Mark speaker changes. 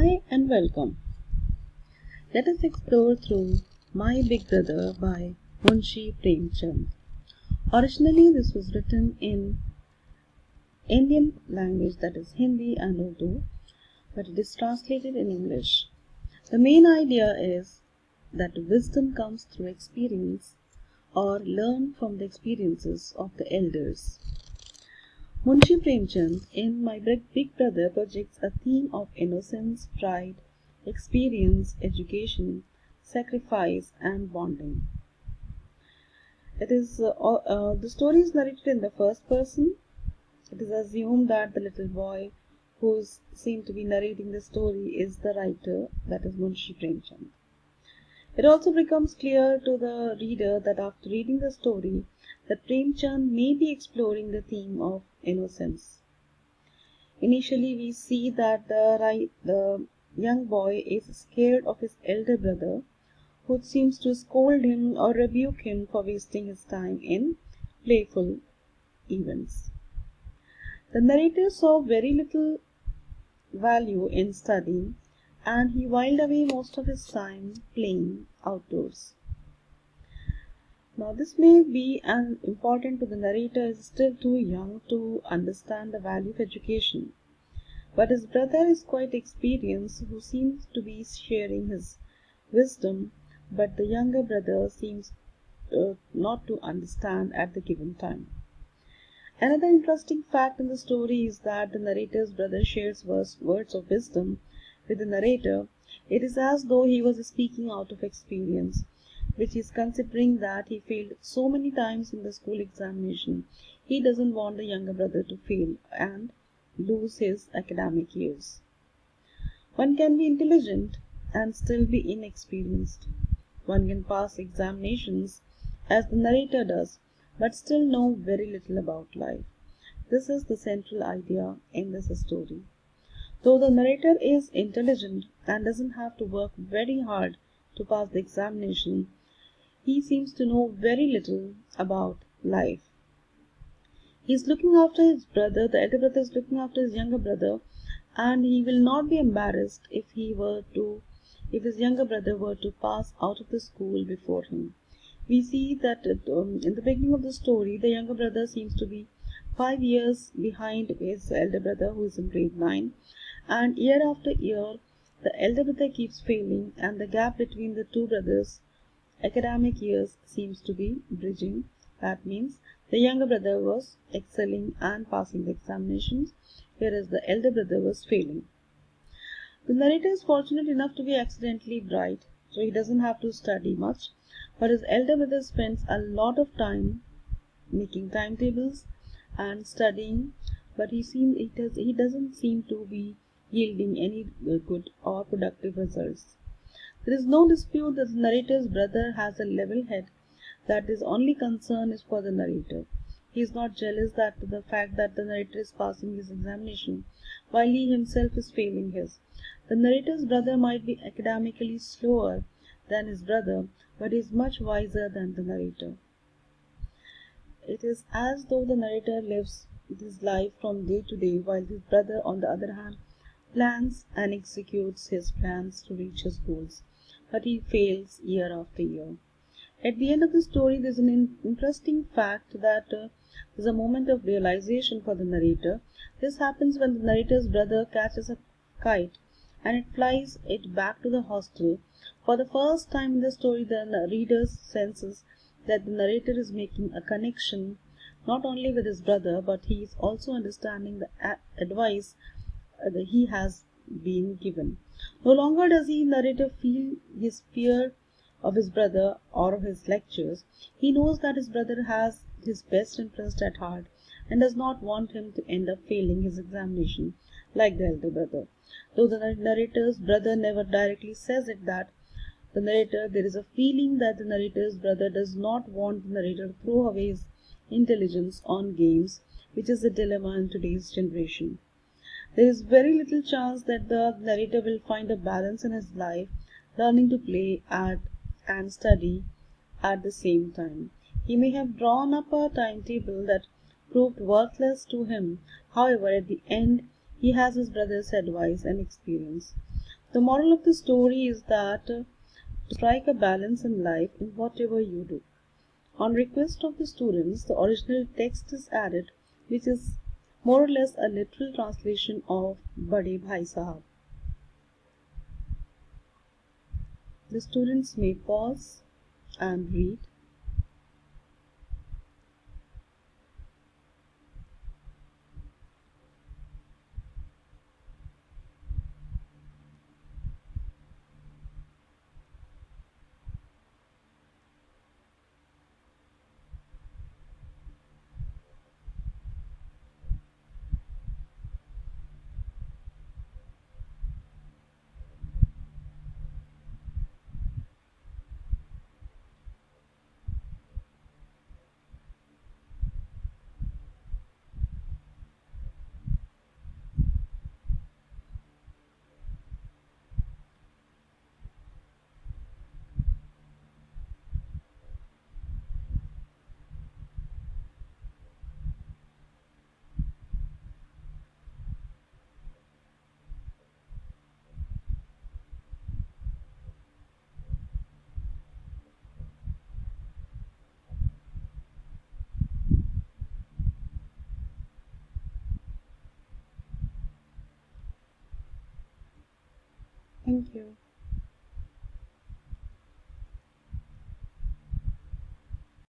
Speaker 1: Hi and welcome. Let us explore through My Big Brother by Munshi Premchand. Originally, this was written in Indian language, that is Hindi and Urdu, but it is translated in English. The main idea is that wisdom comes through experience or learn from the experiences of the elders. Munshi Premchand in My Big Brother projects a theme of innocence, pride, experience, education, sacrifice, and bonding. The story is narrated in the first person. It is assumed that the little boy who seemed to be narrating the story is the writer, that is Munshi Premchand. It also becomes clear to the reader that after reading the story, that Premchand may be exploring the theme of innocence. Initially, we see that the young boy is scared of his elder brother, who seems to scold him or rebuke him for wasting his time in playful events. The narrator saw very little value in studying, and he whiled away most of his time playing outdoors. Now, this may be important to the narrator is still too young to understand the value of education. But his brother is quite experienced, who seems to be sharing his wisdom, but the younger brother seems not to understand at the given time. Another interesting fact in the story is that the narrator's brother shares words of wisdom with the narrator. It is as though he was speaking out of experience, which is considering that he failed so many times in the school examination. He doesn't want the younger brother to fail and lose his academic years. One can be intelligent and still be inexperienced. One can pass examinations as the narrator does, but still know very little about life. This is the central idea in this story. Though the narrator is intelligent and doesn't have to work very hard to pass the examination, he seems to know very little about life. He is looking after his brother, the elder brother is looking after his younger brother, and he will not be embarrassed if his younger brother were to pass out of the school before him. We see that in the beginning of the story, the younger brother seems to be 5 years behind his elder brother, who is in grade 9, and year after year, the elder brother keeps failing, and the gap between the two brothers' academic years seems to be bridging. That means the younger brother was excelling and passing the examinations, whereas the elder brother was failing. The narrator is fortunate enough to be accidentally bright, so he doesn't have to study much, but his elder brother spends a lot of time making timetables and studying, but he doesn't seem to be yielding any good or productive results. There is no dispute that the narrator's brother has a level head, that his only concern is for the narrator. He is not jealous that the fact that the narrator is passing his examination while he himself is failing his. The narrator's brother might be academically slower than his brother, but is much wiser than the narrator. It is as though the narrator lives his life from day to day, while his brother, on the other hand, plans and executes his plans to reach his goals, but he fails year after year. At the end of the story, there's an interesting fact that there's a moment of realization for the narrator. This happens when the narrator's brother catches a kite and it flies it back to the hostel. For the first time in the story, the reader senses that the narrator is making a connection not only with his brother, but he is also understanding the advice that he has been given. No longer does the narrator feel his fear of his brother or of his lectures. He knows that his brother has his best interest at heart and does not want him to end up failing his examination like the elder brother. Though the narrator's brother never directly says it, there is a feeling that the narrator's brother does not want the narrator to throw away his intelligence on games, which is a dilemma in today's generation. There is very little chance that the narrator will find a balance in his life, learning to play and study at the same time. He may have drawn up a timetable that proved worthless to him. However, at the end, he has his brother's advice and experience. The moral of the story is that to strike a balance in life in whatever you do. On request of the students, the original text is added, which is more or less a literal translation of Bade Bhai Sahab. The students may pause and read. Thank you.